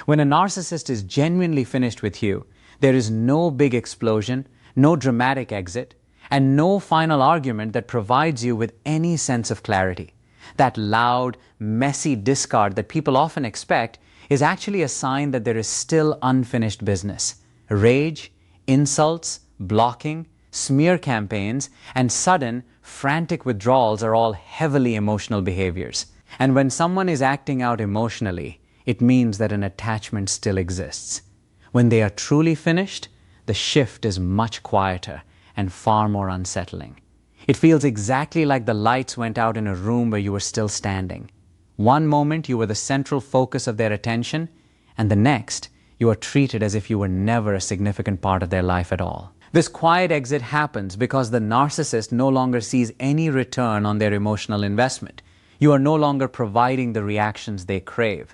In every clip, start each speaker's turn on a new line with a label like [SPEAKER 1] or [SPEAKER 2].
[SPEAKER 1] When a narcissist is genuinely finished with you, there is no big explosion, no dramatic exit, and no final argument that provides you with any sense of clarity. That loud, messy discard that people often expect is actually a sign that there is still unfinished business. Rage, insults, blocking, smear campaigns, and sudden, frantic withdrawals are all heavily emotional behaviors. And when someone is acting out emotionally, it means that an attachment still exists. When they are truly finished, the shift is much quieter and far more unsettling. It feels exactly like the lights went out in a room where you were still standing. One moment you were the central focus of their attention, and the next you are treated as if you were never a significant part of their life at all. This quiet exit happens because the narcissist no longer sees any return on their emotional investment. You are no longer providing the reactions they crave.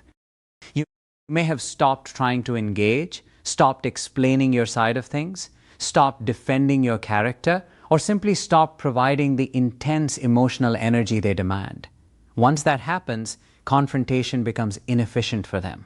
[SPEAKER 1] You may have stopped trying to engage, stopped explaining your side of things, stopped defending your character, or simply stopped providing the intense emotional energy they demand. Once that happens, confrontation becomes inefficient for them.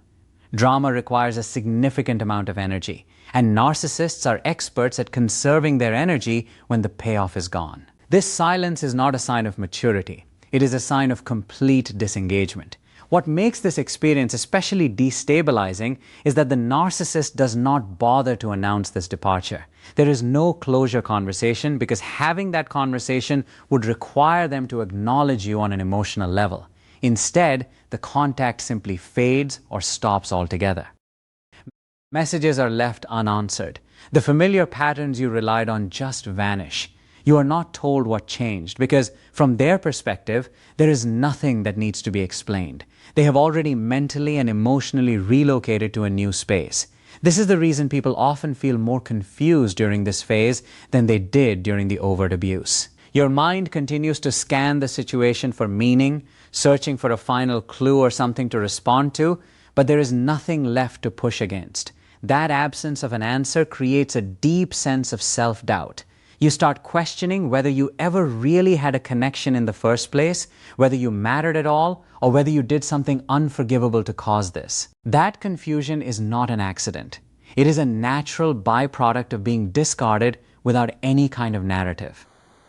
[SPEAKER 1] Drama requires a significant amount of energy, and narcissists are experts at conserving their energy when the payoff is gone. This silence is not a sign of maturity. It is a sign of complete disengagement. What makes this experience especially destabilizing is that the narcissist does not bother to announce this departure. There is no closure conversation because having that conversation would require them to acknowledge you on an emotional level. Instead, the contact simply fades or stops altogether. Messages are left unanswered. The familiar patterns you relied on just vanish. You are not told what changed because, from their perspective, there is nothing that needs to be explained. They have already mentally and emotionally relocated to a new space. This is the reason people often feel more confused during this phase than they did during the overt abuse. Your mind continues to scan the situation for meaning, searching for a final clue or something to respond to, but there is nothing left to push against. That absence of an answer creates a deep sense of self-doubt. You start questioning whether you ever really had a connection in the first place, whether you mattered at all, or whether you did something unforgivable to cause this. That confusion is not an accident. It is a natural byproduct of being discarded without any kind of narrative.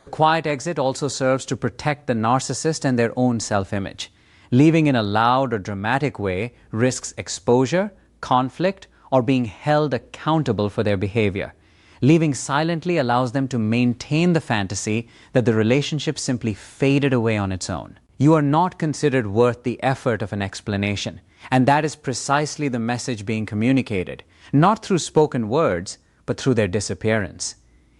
[SPEAKER 1] The quiet exit also serves to protect the narcissist and their own self-image. Leaving in a loud or dramatic way risks exposure, conflict, or being held accountable for their behavior. Leaving silently allows them to maintain the fantasy that the relationship simply faded away on its own. You are not considered worth the effort of an explanation, and that is precisely the message being communicated, not through spoken words, but through their disappearance.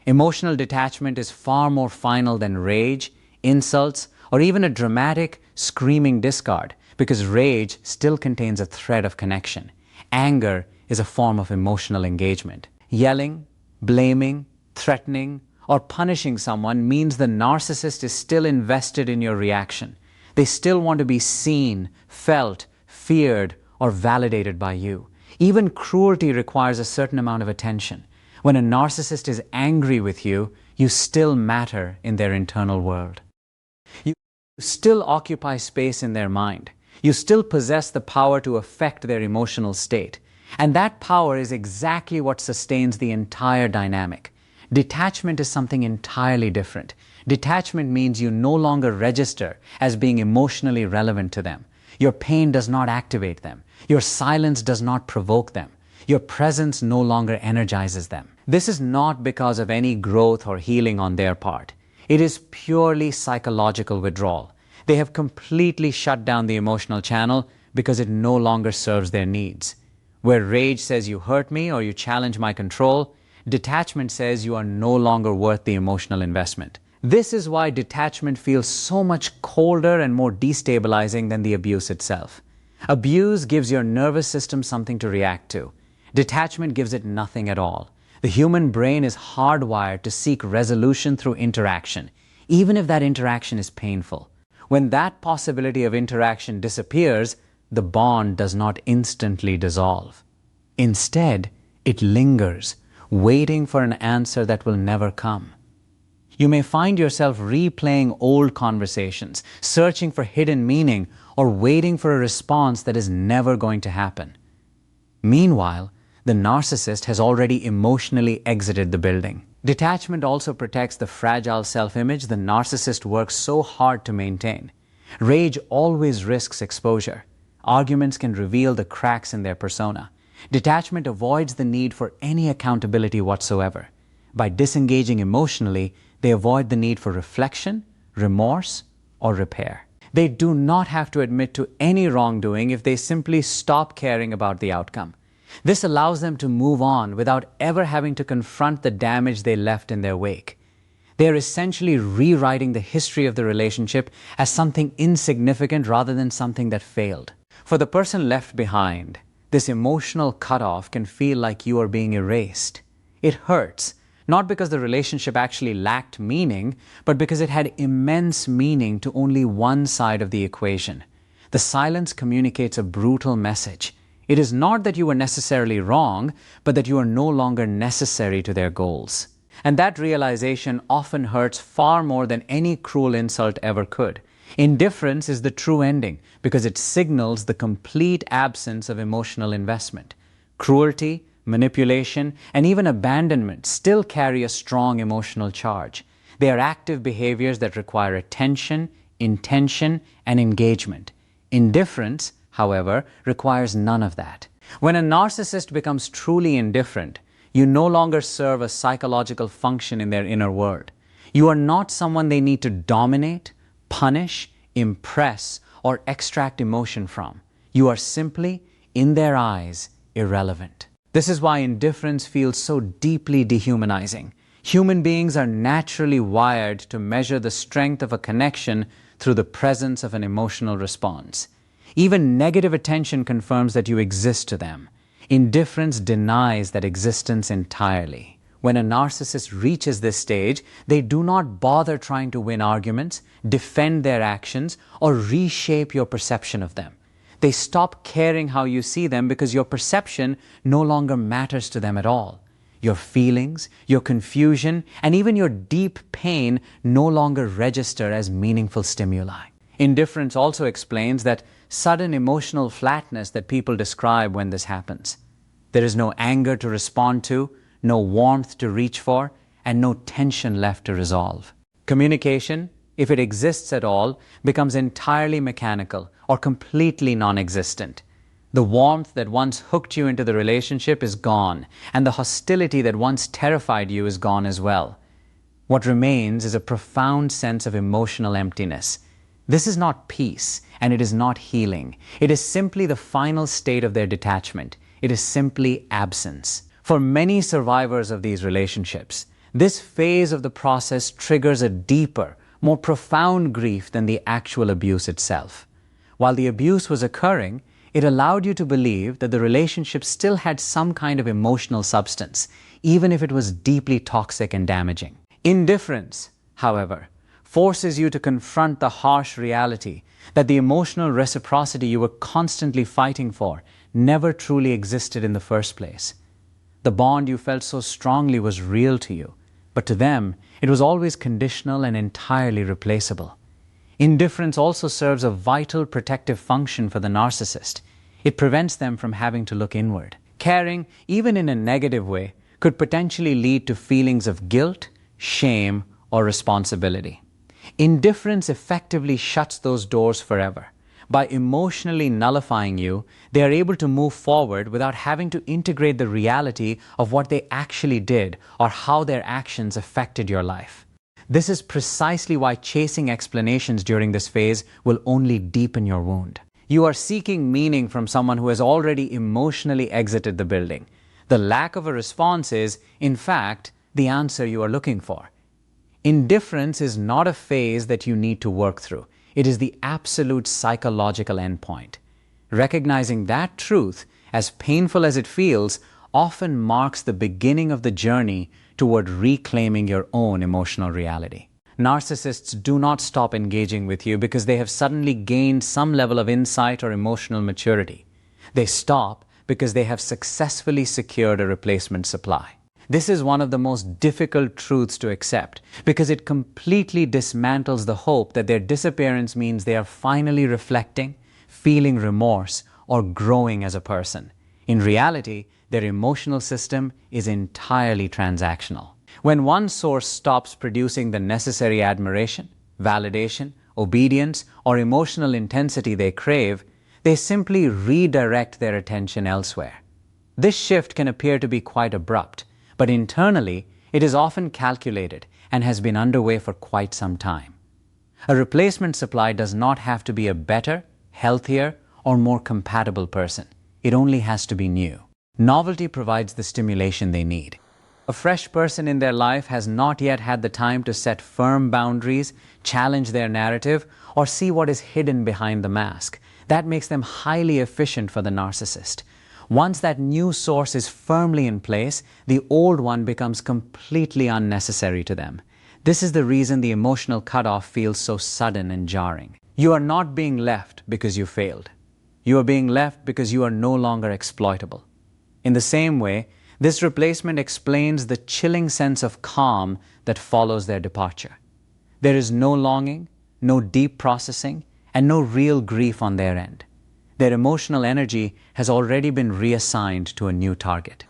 [SPEAKER 1] Emotional detachment is far more final than rage, insults, or even a dramatic, screaming discard, because rage still contains a thread of connection. Anger is a form of emotional engagement. Yelling, blaming, threatening, or punishing someone means the narcissist is still invested in your reaction. They still want to be seen, felt, feared, or validated by you. Even cruelty requires a certain amount of attention. When a narcissist is angry with you, you still matter in their internal world. You still occupy space in their mind. You still possess the power to affect their emotional state. And that power is exactly what sustains the entire dynamic. Detachment is something entirely different. Detachment means you no longer register as being emotionally relevant to them. Your pain does not activate them. Your silence does not provoke them. Your presence no longer energizes them. This is not because of any growth or healing on their part. It is purely psychological withdrawal. They have completely shut down the emotional channel because it no longer serves their needs. Where rage says you hurt me or you challenge my control, detachment says you are no longer worth the emotional investment. This is why detachment feels so much colder and more destabilizing than the abuse itself. Abuse gives your nervous system something to react to. Detachment gives it nothing at all. The human brain is hardwired to seek resolution through interaction, even if that interaction is painful. When that possibility of interaction disappears, the bond does not instantly dissolve. Instead, it lingers, waiting for an answer that will never come. You may find yourself replaying old conversations, searching for hidden meaning, or waiting for a response that is never going to happen. Meanwhile, the narcissist has already emotionally exited the building. Detachment also protects the fragile self-image the narcissist works so hard to maintain. Rage always risks exposure. Arguments can reveal the cracks in their persona. Detachment avoids the need for any accountability whatsoever. By disengaging emotionally, they avoid the need for reflection, remorse, or repair. They do not have to admit to any wrongdoing if they simply stop caring about the outcome. This allows them to move on without ever having to confront the damage they left in their wake. They are essentially rewriting the history of the relationship as something insignificant rather than something that failed. For the person left behind, this emotional cutoff can feel like you are being erased. It hurts, not because the relationship actually lacked meaning, but because it had immense meaning to only one side of the equation. The silence communicates a brutal message. It is not that you were necessarily wrong, but that you are no longer necessary to their goals. And that realization often hurts far more than any cruel insult ever could. Indifference is the true ending because it signals the complete absence of emotional investment. Cruelty, manipulation, and even abandonment still carry a strong emotional charge. They are active behaviors that require attention, intention, and engagement. Indifference, however, requires none of that. When a narcissist becomes truly indifferent, you no longer serve a psychological function in their inner world. You are not someone they need to dominate, punish, impress, or extract emotion from. You are simply, in their eyes, irrelevant. This is why indifference feels so deeply dehumanizing. Human beings are naturally wired to measure the strength of a connection through the presence of an emotional response. Even negative attention confirms that you exist to them. Indifference denies that existence entirely. When a narcissist reaches this stage, they do not bother trying to win arguments, defend their actions, or reshape your perception of them. They stop caring how you see them because your perception no longer matters to them at all. Your feelings, your confusion, and even your deep pain no longer register as meaningful stimuli. Indifference also explains that sudden emotional flatness that people describe when this happens. There is no anger to respond to, no warmth to reach for, and no tension left to resolve. Communication, if it exists at all, becomes entirely mechanical or completely non-existent. The warmth that once hooked you into the relationship is gone, and the hostility that once terrified you is gone as well. What remains is a profound sense of emotional emptiness. This is not peace, and it is not healing. It is simply the final state of their detachment. It is simply absence. For many survivors of these relationships, this phase of the process triggers a deeper, more profound grief than the actual abuse itself. While the abuse was occurring, it allowed you to believe that the relationship still had some kind of emotional substance, even if it was deeply toxic and damaging. Indifference, however, forces you to confront the harsh reality that the emotional reciprocity you were constantly fighting for never truly existed in the first place. The bond you felt so strongly was real to you, but to them, it was always conditional and entirely replaceable. Indifference also serves a vital protective function for the narcissist. It prevents them from having to look inward. Caring, even in a negative way, could potentially lead to feelings of guilt, shame, or responsibility. Indifference effectively shuts those doors forever. By emotionally nullifying you, they are able to move forward without having to integrate the reality of what they actually did or how their actions affected your life. This is precisely why chasing explanations during this phase will only deepen your wound. You are seeking meaning from someone who has already emotionally exited the building. The lack of a response is, in fact, the answer you are looking for. Indifference is not a phase that you need to work through. It is the absolute psychological endpoint. Recognizing that truth, as painful as it feels, often marks the beginning of the journey toward reclaiming your own emotional reality. Narcissists do not stop engaging with you because they have suddenly gained some level of insight or emotional maturity. They stop because they have successfully secured a replacement supply. This is one of the most difficult truths to accept because it completely dismantles the hope that their disappearance means they are finally reflecting, feeling remorse, or growing as a person. In reality, their emotional system is entirely transactional. When one source stops producing the necessary admiration, validation, obedience, or emotional intensity they crave, they simply redirect their attention elsewhere. This shift can appear to be quite abrupt, but internally, it is often calculated and has been underway for quite some time. A replacement supply does not have to be a better, healthier, or more compatible person. It only has to be new. Novelty provides the stimulation they need. A fresh person in their life has not yet had the time to set firm boundaries, challenge their narrative, or see what is hidden behind the mask. That makes them highly efficient for the narcissist. Once that new source is firmly in place, the old one becomes completely unnecessary to them. This is the reason the emotional cutoff feels so sudden and jarring. You are not being left because you failed. You are being left because you are no longer exploitable. In the same way, this replacement explains the chilling sense of calm that follows their departure. There is no longing, no deep processing, and no real grief on their end. Their emotional energy has already been reassigned to a new target.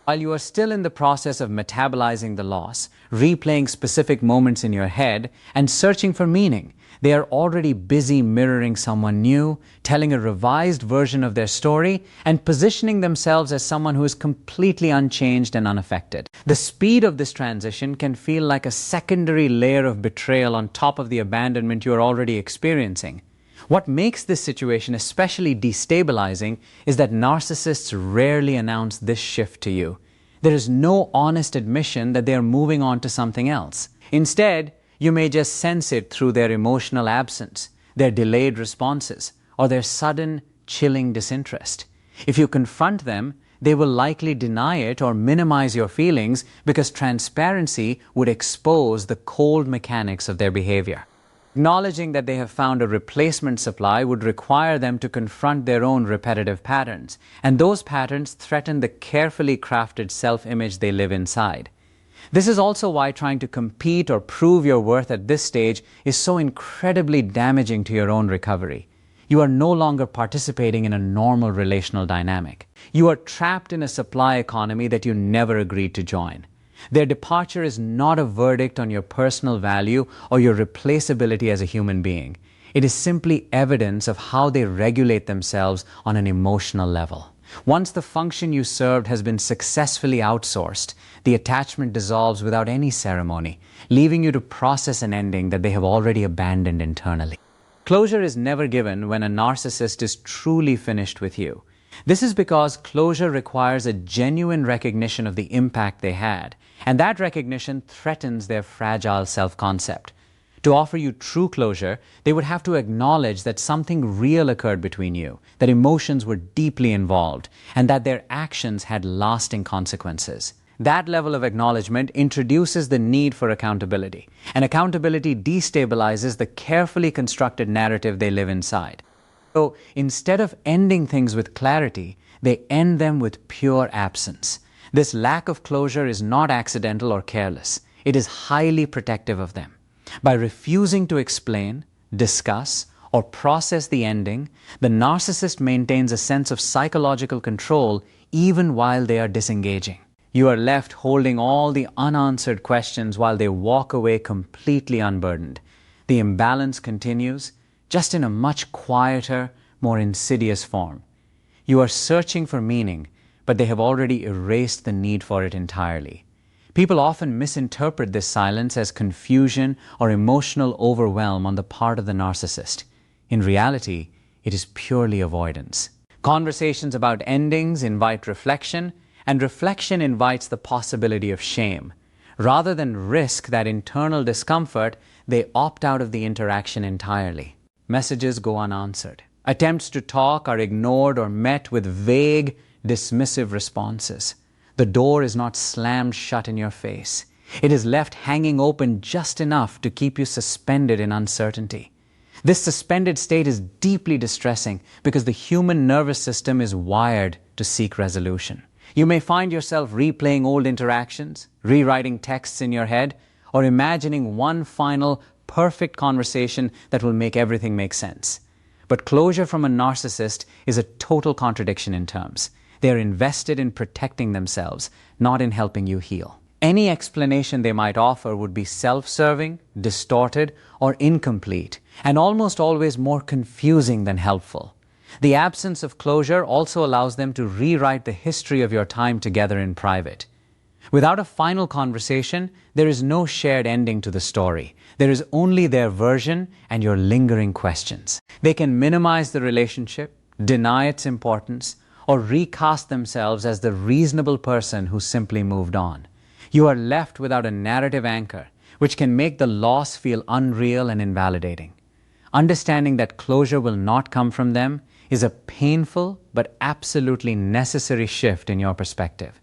[SPEAKER 1] While you are still in the process of metabolizing the loss, replaying specific moments in your head, and searching for meaning, they are already busy mirroring someone new, telling a revised version of their story, and positioning themselves as someone who is completely unchanged and unaffected. The speed of this transition can feel like a secondary layer of betrayal on top of the abandonment you are already experiencing. What makes this situation especially destabilizing is that narcissists rarely announce this shift to you. There is no honest admission that they are moving on to something else. Instead, you may just sense it through their emotional absence, their delayed responses, or their sudden, chilling disinterest. If you confront them, they will likely deny it or minimize your feelings because transparency would expose the cold mechanics of their behavior. Acknowledging that they have found a replacement supply would require them to confront their own repetitive patterns, and those patterns threaten the carefully crafted self-image they live inside. This is also why trying to compete or prove your worth at this stage is so incredibly damaging to your own recovery. You are no longer participating in a normal relational dynamic. You are trapped in a supply economy that you never agreed to join. Their departure is not a verdict on your personal value or your replaceability as a human being. It is simply evidence of how they regulate themselves on an emotional level. Once the function you served has been successfully outsourced, the attachment dissolves without any ceremony, leaving you to process an ending that they have already abandoned internally. Closure is never given when a narcissist is truly finished with you. This is because closure requires a genuine recognition of the impact they had, and that recognition threatens their fragile self-concept. To offer you true closure, they would have to acknowledge that something real occurred between you, that emotions were deeply involved, and that their actions had lasting consequences. That level of acknowledgement introduces the need for accountability, and accountability destabilizes the carefully constructed narrative they live inside. So instead of ending things with clarity, they end them with pure absence. This lack of closure is not accidental or careless. It is highly protective of them. By refusing to explain, discuss, or process the ending, the narcissist maintains a sense of psychological control even while they are disengaging. You are left holding all the unanswered questions while they walk away completely unburdened. The imbalance continues, just in a much quieter, more insidious form. You are searching for meaning, but they have already erased the need for it entirely. People often misinterpret this silence as confusion or emotional overwhelm on the part of the narcissist. In reality, it is purely avoidance. Conversations about endings invite reflection, and reflection invites the possibility of shame. Rather than risk that internal discomfort, they opt out of the interaction entirely. Messages go unanswered. Attempts to talk are ignored or met with vague, dismissive responses. The door is not slammed shut in your face. It is left hanging open just enough to keep you suspended in uncertainty. This suspended state is deeply distressing because the human nervous system is wired to seek resolution. You may find yourself replaying old interactions, rewriting texts in your head, or imagining one final, perfect conversation that will make everything make sense. But closure from a narcissist is a total contradiction in terms. They are invested in protecting themselves, not in helping you heal. Any explanation they might offer would be self-serving, distorted, or incomplete, and almost always more confusing than helpful. The absence of closure also allows them to rewrite the history of your time together in private. Without a final conversation, there is no shared ending to the story. There is only their version and your lingering questions. They can minimize the relationship, deny its importance, or recast themselves as the reasonable person who simply moved on. You are left without a narrative anchor, which can make the loss feel unreal and invalidating. Understanding that closure will not come from them is a painful but absolutely necessary shift in your perspective.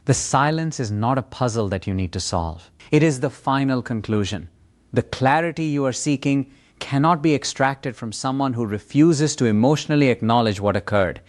[SPEAKER 1] The silence is not a puzzle that you need to solve. It is the final conclusion. The clarity you are seeking cannot be extracted from someone who refuses to emotionally acknowledge what occurred.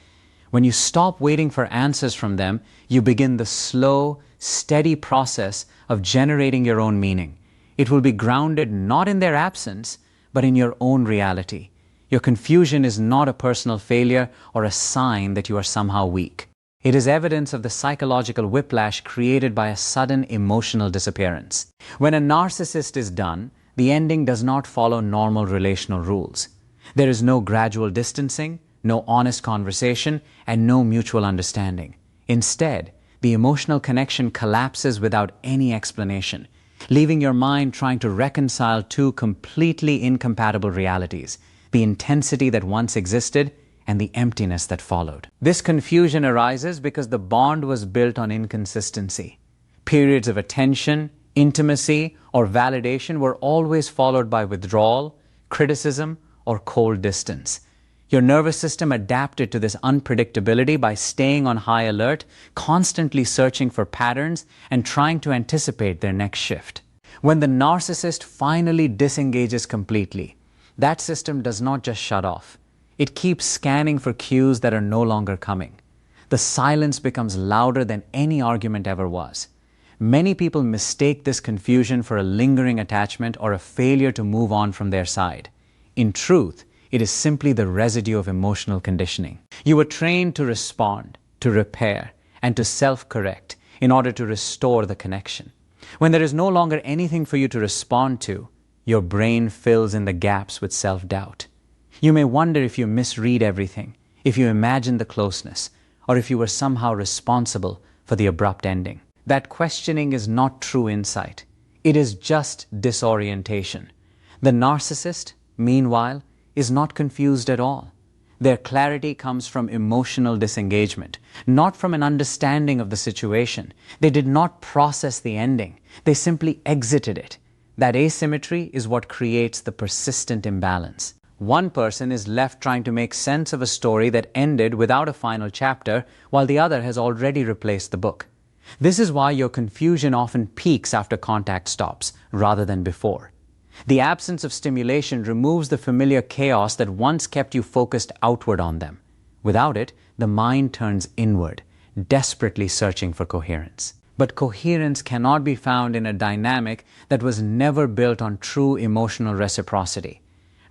[SPEAKER 1] When you stop waiting for answers from them, you begin the slow, steady process of generating your own meaning. It will be grounded not in their absence, but in your own reality. Your confusion is not a personal failure or a sign that you are somehow weak. It is evidence of the psychological whiplash created by a sudden emotional disappearance. When a narcissist is done, the ending does not follow normal relational rules. There is no gradual distancing, no honest conversation, and no mutual understanding. Instead, the emotional connection collapses without any explanation, leaving your mind trying to reconcile two completely incompatible realities: the intensity that once existed and the emptiness that followed. This confusion arises because the bond was built on inconsistency. Periods of attention, intimacy, or validation were always followed by withdrawal, criticism, or cold distance. Your nervous system adapted to this unpredictability by staying on high alert, constantly searching for patterns and trying to anticipate their next shift. When the narcissist finally disengages completely, that system does not just shut off. It keeps scanning for cues that are no longer coming. The silence becomes louder than any argument ever was. Many people mistake this confusion for a lingering attachment or a failure to move on from their side. In truth, it is simply the residue of emotional conditioning. You were trained to respond, to repair, and to self-correct in order to restore the connection. When there is no longer anything for you to respond to, your brain fills in the gaps with self-doubt. You may wonder if you misread everything, if you imagine the closeness, or if you were somehow responsible for the abrupt ending. That questioning is not true insight. It is just disorientation. The narcissist, meanwhile, is not confused at all. Their clarity comes from emotional disengagement, not from an understanding of the situation. They did not process the ending. They simply exited it. That asymmetry is what creates the persistent imbalance. One person is left trying to make sense of a story that ended without a final chapter, while the other has already replaced the book. This is why your confusion often peaks after contact stops, rather than before. The absence of stimulation removes the familiar chaos that once kept you focused outward on them. Without it, the mind turns inward, desperately searching for coherence. But coherence cannot be found in a dynamic that was never built on true emotional reciprocity.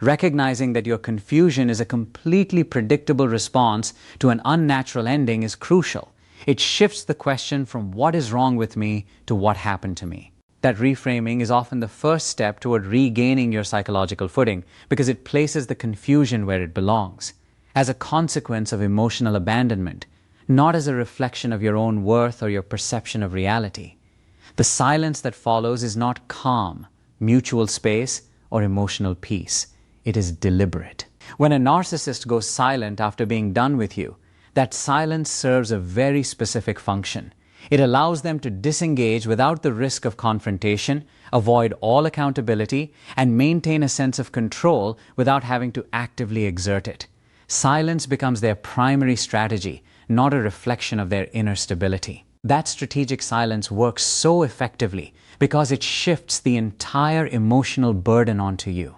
[SPEAKER 1] Recognizing that your confusion is a completely predictable response to an unnatural ending is crucial. It shifts the question from what is wrong with me to what happened to me. That reframing is often the first step toward regaining your psychological footing because it places the confusion where it belongs, as a consequence of emotional abandonment, not as a reflection of your own worth or your perception of reality. The silence that follows is not calm, mutual space, or emotional peace. It is deliberate. When a narcissist goes silent after being done with you, that silence serves a very specific function. It allows them to disengage without the risk of confrontation, avoid all accountability, and maintain a sense of control without having to actively exert it. Silence becomes their primary strategy, not a reflection of their inner stability. That strategic silence works so effectively because it shifts the entire emotional burden onto you.